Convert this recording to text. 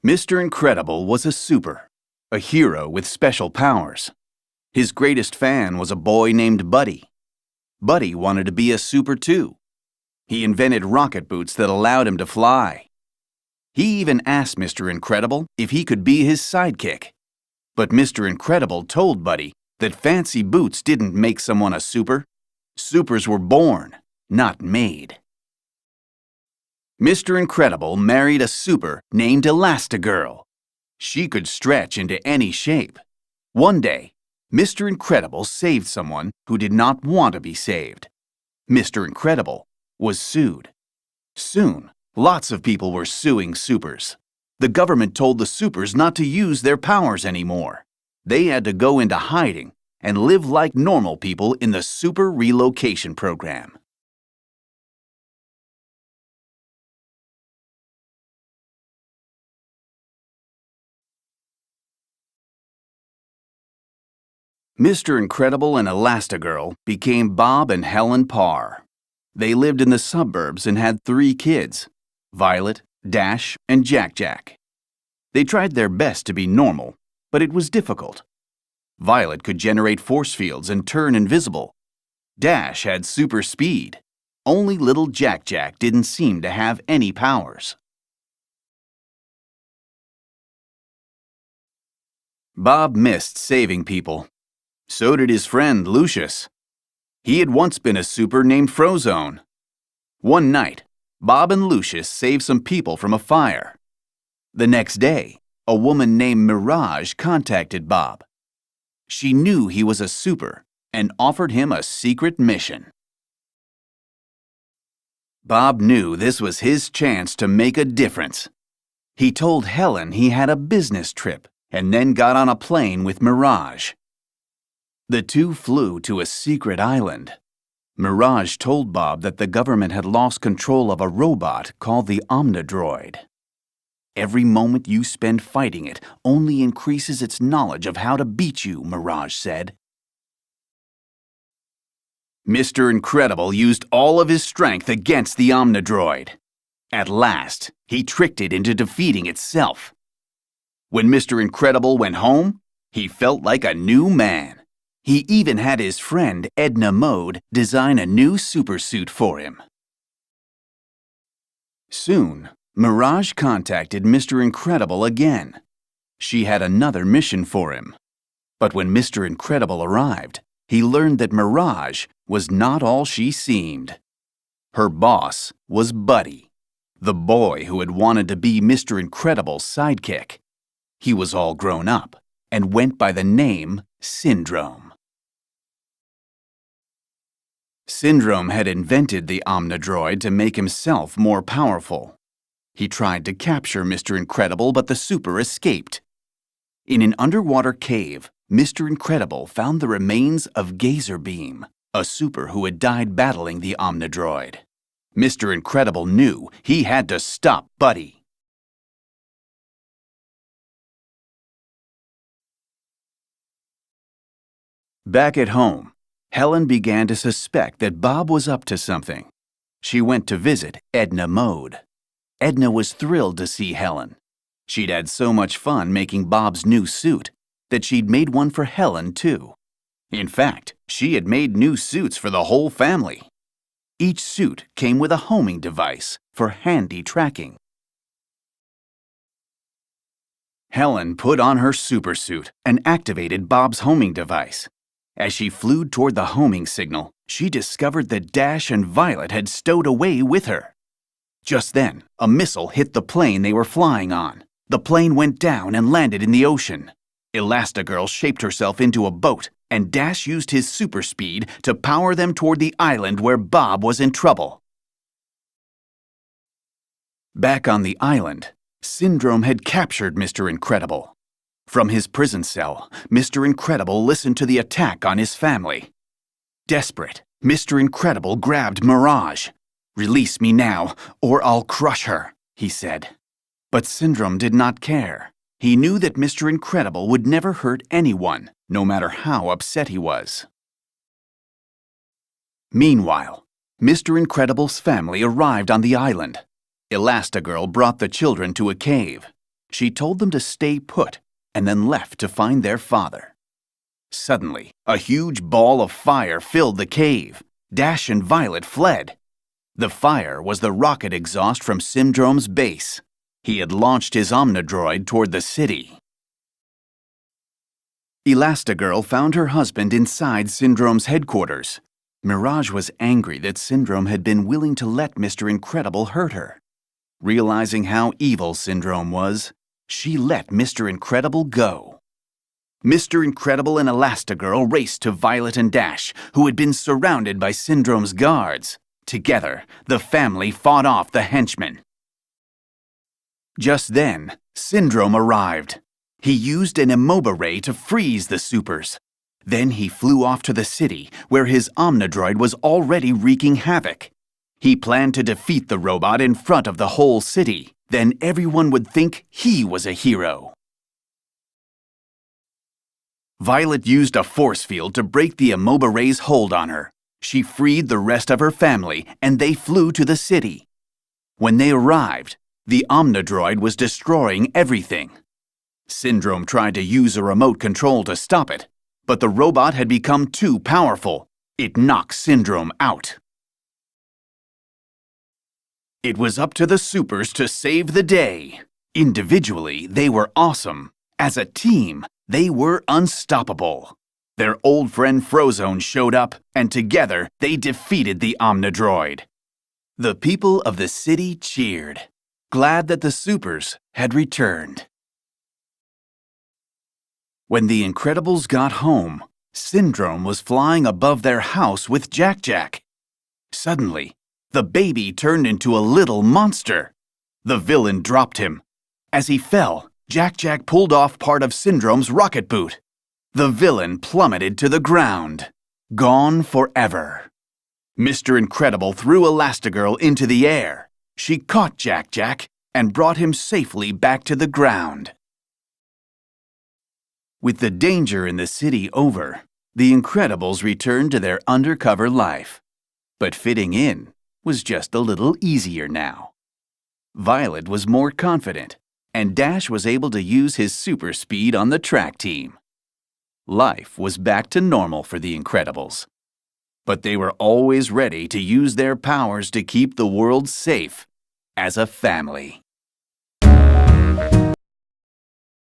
Mr. Incredible was a super, a hero with special powers. His greatest fan was a boy named Buddy. Buddy wanted to be a super too. He invented rocket boots that allowed him to fly. He even asked Mr. Incredible if he could be his sidekick. But Mr. Incredible told Buddy that fancy boots didn't make someone a super. Supers were born, not made. Mr. Incredible married a super named Elastigirl. She could stretch into any shape. One day, Mr. Incredible saved someone who did not want to be saved. Mr. Incredible was sued. Soon, lots of people were suing supers. The government told the supers not to use their powers anymore. They had to go into hiding and live like normal people in the Super Relocation Program. Mr. Incredible and Elastigirl became Bob and Helen Parr. They lived in the suburbs and had 3 kids, Violet, Dash, and Jack-Jack. They tried their best to be normal, but it was difficult. Violet could generate force fields and turn invisible. Dash had super speed. Only little Jack-Jack didn't seem to have any powers. Bob missed saving people. So did his friend Lucius. He had once been a super named Frozone. One night, Bob and Lucius saved some people from a fire. The next day, a woman named Mirage contacted Bob. She knew he was a super and offered him a secret mission. Bob knew this was his chance to make a difference. He told Helen he had a business trip and then got on a plane with Mirage. The two flew to a secret island. Mirage told Bob that the government had lost control of a robot called the Omnidroid. Every moment you spend fighting it only increases its knowledge of how to beat you, Mirage said. Mr. Incredible used all of his strength against the Omnidroid. At last, he tricked it into defeating itself. When Mr. Incredible went home, he felt like a new man. He even had his friend Edna Mode design a new supersuit for him. Soon, Mirage contacted Mr. Incredible again. She had another mission for him. But when Mr. Incredible arrived, he learned that Mirage was not all she seemed. Her boss was Buddy, the boy who had wanted to be Mr. Incredible's sidekick. He was all grown up and went by the name Syndrome. Syndrome had invented the Omnidroid to make himself more powerful. He tried to capture Mr. Incredible, but the super escaped. In an underwater cave, Mr. Incredible found the remains of Gazer Beam, a super who had died battling the Omnidroid. Mr. Incredible knew he had to stop Buddy. Back at home, Helen began to suspect that Bob was up to something. She went to visit Edna Mode. Edna was thrilled to see Helen. She'd had so much fun making Bob's new suit that she'd made one for Helen, too. In fact, she had made new suits for the whole family. Each suit came with a homing device for handy tracking. Helen put on her supersuit and activated Bob's homing device. As she flew toward the homing signal, she discovered that Dash and Violet had stowed away with her. Just then, a missile hit the plane they were flying on. The plane went down and landed in the ocean. Elastigirl shaped herself into a boat, and Dash used his super speed to power them toward the island where Bob was in trouble. Back on the island, Syndrome had captured Mr. Incredible. From his prison cell, Mr. Incredible listened to the attack on his family. Desperate, Mr. Incredible grabbed Mirage. "Release me now, or I'll crush her," he said. But Syndrome did not care. He knew that Mr. Incredible would never hurt anyone, no matter how upset he was. Meanwhile, Mr. Incredible's family arrived on the island. Elastigirl brought the children to a cave. She told them to stay put and then left to find their father. Suddenly, a huge ball of fire filled the cave. Dash and Violet fled. The fire was the rocket exhaust from Syndrome's base. He had launched his Omnidroid toward the city. Elastigirl found her husband inside Syndrome's headquarters. Mirage was angry that Syndrome had been willing to let Mr. Incredible hurt her. Realizing how evil Syndrome was, she let Mr. Incredible go. Mr. Incredible and Elastigirl raced to Violet and Dash, who had been surrounded by Syndrome's guards. Together, the family fought off the henchmen. Just then, Syndrome arrived. He used an Immobile Ray to freeze the supers. Then he flew off to the city, where his Omnidroid was already wreaking havoc. He planned to defeat the robot in front of the whole city. Then everyone would think he was a hero. Violet used a force field to break the Immobile Ray's hold on her. She freed the rest of her family, and they flew to the city. When they arrived, the Omnidroid was destroying everything. Syndrome tried to use a remote control to stop it, but the robot had become too powerful. It knocked Syndrome out. It was up to the supers to save the day. Individually, they were awesome. As a team, they were unstoppable. Their old friend Frozone showed up, and together they defeated the Omnidroid. The people of the city cheered, glad that the supers had returned. When the Incredibles got home, Syndrome was flying above their house with Jack-Jack. Suddenly, the baby turned into a little monster. The villain dropped him. As he fell, Jack-Jack pulled off part of Syndrome's rocket boot. The villain plummeted to the ground, gone forever. Mr. Incredible threw Elastigirl into the air. She caught Jack-Jack and brought him safely back to the ground. With the danger in the city over, the Incredibles returned to their undercover life. But fitting in was just a little easier now. Violet was more confident, and Dash was able to use his super speed on the track team. Life was back to normal for the Incredibles. But they were always ready to use their powers to keep the world safe as a family.